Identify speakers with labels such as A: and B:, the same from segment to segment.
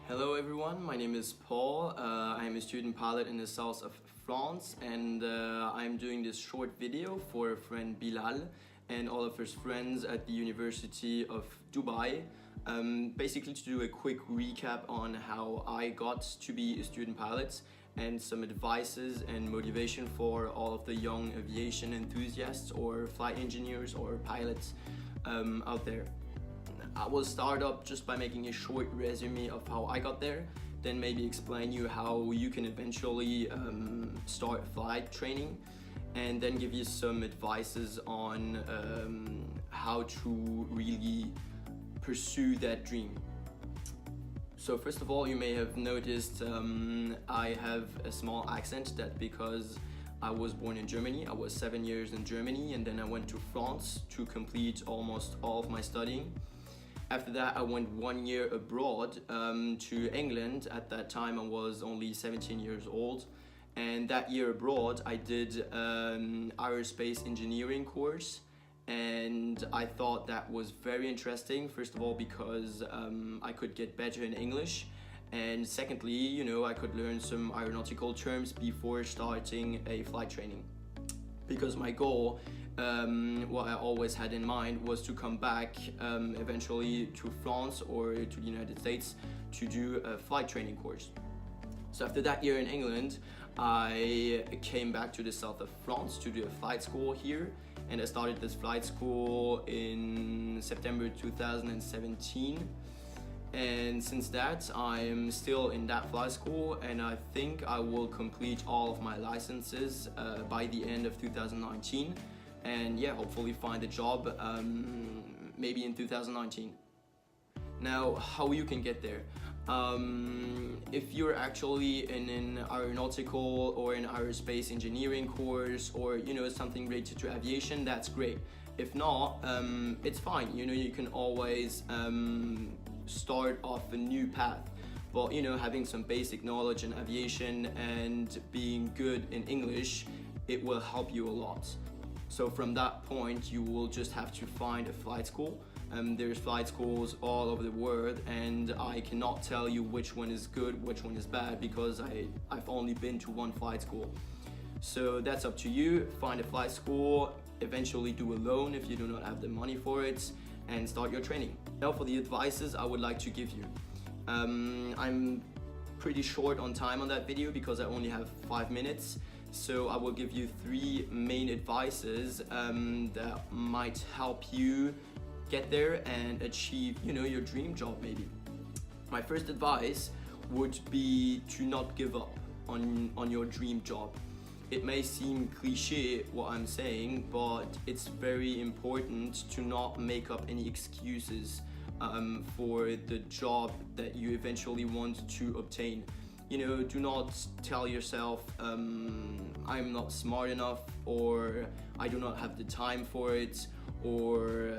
A: Hello everyone, my name is Paul. I'm a student pilot in the south of France, and I'm doing this short video for a friend Bilal and all of his friends at the University of Dubai. Basically to do a quick recap on how I got to be a student pilot and some advices and motivation for all of the young aviation enthusiasts or flight engineers or pilots out there. I will start up just by making a short resume of how I got there, then maybe explain you how you can eventually start flight training, and then give you some advices on how to really pursue that dream. So first of all, you may have noticed I have a small accent. That's because I was born in Germany. I was 7 years in Germany, and then I went to France to complete almost all of my studying. After that, I went 1 year abroad to England. At that time, I was only 17 years old. And that year abroad, I did an aerospace engineering course. And I thought that was very interesting, first of all, because I could get better in English. And secondly, I could learn some aeronautical terms before starting a flight training. Because my goal, what I always had in mind, was to come back eventually to France or to the United States to do a flight training course. So after that year in England, I came back to the south of France to do a flight school here, and I started this flight school in September 2017. And since that, I'm still in that flight school, and I think I will complete all of my licenses by the end of 2019. And yeah, hopefully find a job maybe in 2019. Now, how you can get there? If you're actually in an aeronautical or an aerospace engineering course, or something related to aviation, that's great. If not, it's fine. You can always start off a new path. But having some basic knowledge in aviation and being good in English, it will help you a lot. So from that point, you will just have to find a flight school. There's flight schools all over the world, and I cannot tell you which one is good, which one is bad, because I've only been to one flight school. So that's up to you. Find a flight school, eventually do a loan if you do not have the money for it, and start your training. Now for the advices I would like to give you. I'm pretty short on time on that video because I only have 5 minutes. So I will give you 3 main advices that might help you get there and achieve, your dream job maybe. My first advice would be to not give up on your dream job. It may seem cliche what I'm saying, but it's very important to not make up any excuses for the job that you eventually want to obtain. Do not tell yourself, I'm not smart enough, or I do not have the time for it, or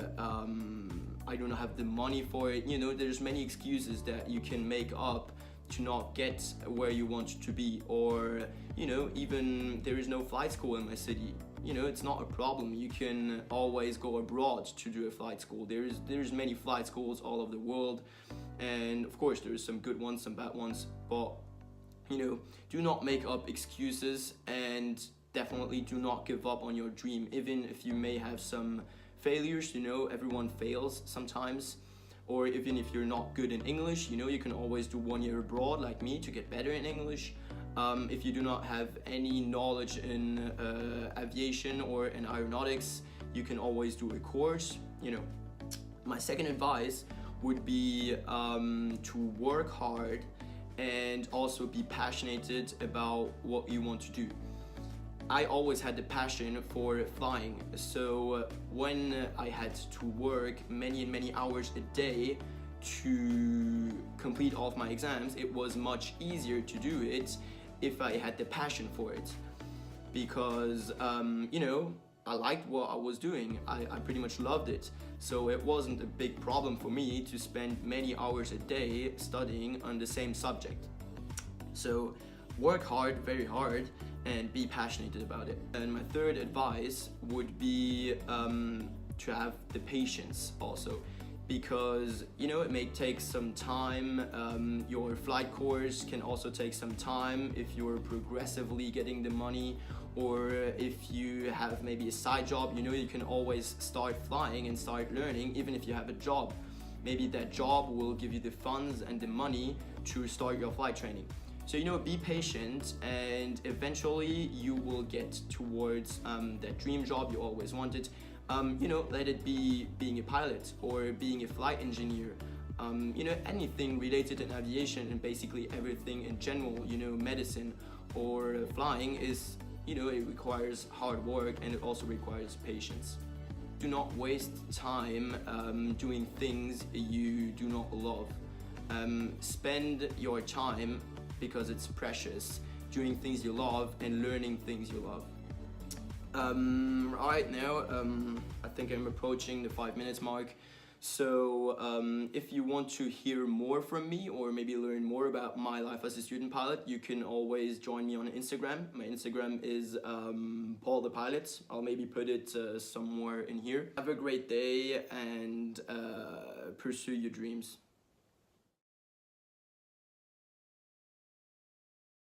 A: I do not have the money for it. There's many excuses that you can make up to not get where you want to be, or even there is no flight school in my city. It's not a problem. You can always go abroad to do a flight school. There's many flight schools all over the world, and of course there's some good ones, some bad ones, but do not make up excuses, and definitely do not give up on your dream, even if you may have some failures. Everyone fails sometimes. Or even if you're not good in English, you can always do 1 year abroad like me to get better in English. If you do not have any knowledge in aviation or in aeronautics, you can always do a course. My second advice would be to work hard and also be passionate about what you want to do. I always had the passion for flying, so when I had to work many hours a day to complete all of my exams, it was much easier to do it if I had the passion for it, because I liked what I was doing. I pretty much loved it, so it wasn't a big problem for me to spend many hours a day studying on the same subject. So work hard, very hard, and be passionate about it. And my third advice would be to have the patience also. because it may take some time. Your flight course can also take some time if you're progressively getting the money, or if you have maybe a side job. You can always start flying and start learning even if you have a job. Maybe that job will give you the funds and the money to start your flight training. So be patient, and eventually you will get towards that dream job you always wanted. Let it be being a pilot or being a flight engineer, anything related in aviation, and basically everything in general, medicine or flying is, it requires hard work, and it also requires patience. Do not waste time doing things you do not love. Spend your time, because it's precious, doing things you love and learning things you love. Right now, I think I'm approaching the 5 minutes mark. So if you want to hear more from me, or maybe learn more about my life as a student pilot, you can always join me on Instagram. My Instagram is Paul.thepilot. I'll maybe put it somewhere in here. Have a great day, and pursue your dreams.